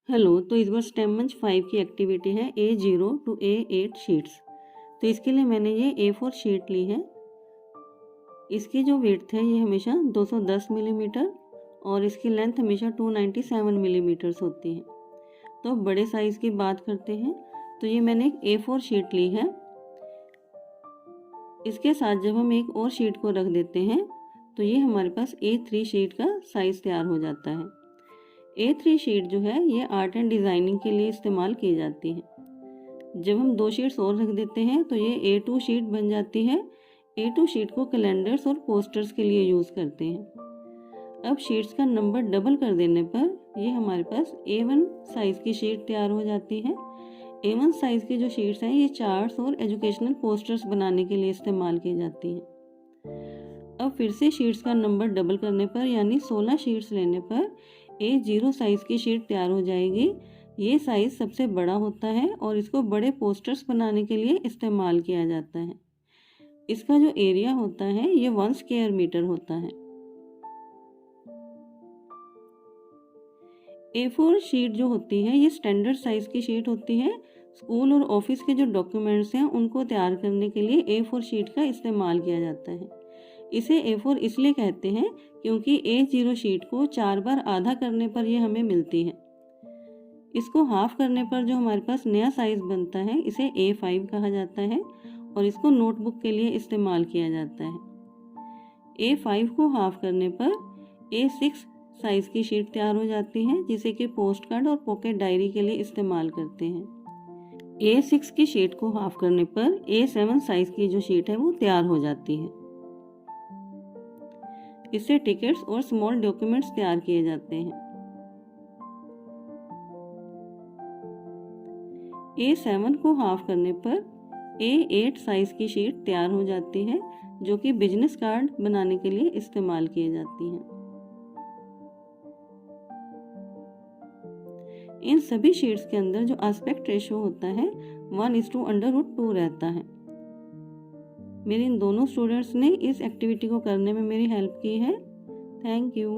Hello, तो इस बार stem मंच 5 की एक्टिविटी है A0 to A8 शीट्स। तो इसके लिए मैंने ये A4 शीट ली है। इसकी जो विड्थ है ये हमेशा 210 मिलीमीटर और इसकी लेंथ हमेशा 297 मिलीमीटर्स होती है। तो बड़े साइज़ की बात करते हैं तो ये मैंने एक A4 शीट ली है। इसके साथ जब हम एक और शीट को रख देते हैं तो ये हमारे पास A3 शीट का साइज़ तैयार हो जाता है। A3 शीट जो है ये आर्ट एंड डिज़ाइनिंग के लिए इस्तेमाल की जाती है। जब हम 2 शीट्स और रख देते हैं तो ये A2 शीट बन जाती है। A2 शीट को कैलेंडर्स और पोस्टर्स के लिए यूज़ करते हैं। अब शीट्स का नंबर डबल कर देने पर ये हमारे पास A1 साइज़ की शीट तैयार हो जाती है। A1 साइज़ की जो शीट्स हैं ये चार्ट्स और एजुकेशनल पोस्टर्स बनाने के लिए इस्तेमाल की जाती हैं। अब फिर से शीट्स का नंबर डबल करने पर यानी 16 शीट्स लेने पर A0 साइज़ की शीट तैयार हो जाएगी। ये साइज़ सबसे बड़ा होता है और इसको बड़े पोस्टर्स बनाने के लिए इस्तेमाल किया जाता है। इसका जो एरिया होता है ये 1 स्क्वायर मीटर होता है। A4 शीट जो होती है ये स्टैंडर्ड साइज़ की शीट होती है। स्कूल और ऑफिस के जो डॉक्यूमेंट्स हैं उनको तैयार करने के लिए A4 शीट का इस्तेमाल किया जाता है। इसे A4 इसलिए कहते हैं क्योंकि A0 शीट को 4 बार आधा करने पर यह हमें मिलती है। इसको हाफ करने पर जो हमारे पास नया साइज़ बनता है इसे A5 कहा जाता है और इसको नोटबुक के लिए इस्तेमाल किया जाता है। A5 को हाफ करने पर A6 साइज़ की शीट तैयार हो जाती है जिसे कि पोस्ट कार्ड और पॉकेट डायरी के लिए इस्तेमाल करते हैं। A6 की शीट को हाफ करने पर A7 साइज़ की जो शीट है वो तैयार हो जाती है। इससे टिकट्स और स्मॉल डॉक्यूमेंट्स तैयार किए जाते हैं। A7 को हाफ करने पर A8 साइज़ की शीट तैयार हो जाती है जो कि बिजनेस कार्ड बनाने के लिए इस्तेमाल किए जाती हैं। इन सभी शीट्स के अंदर जो एस्पेक्ट रेशो होता है 1:√2 रहता है। मेरे इन दोनों स्टूडेंट्स ने इस एक्टिविटी को करने में मेरी हेल्प की है। Thank you.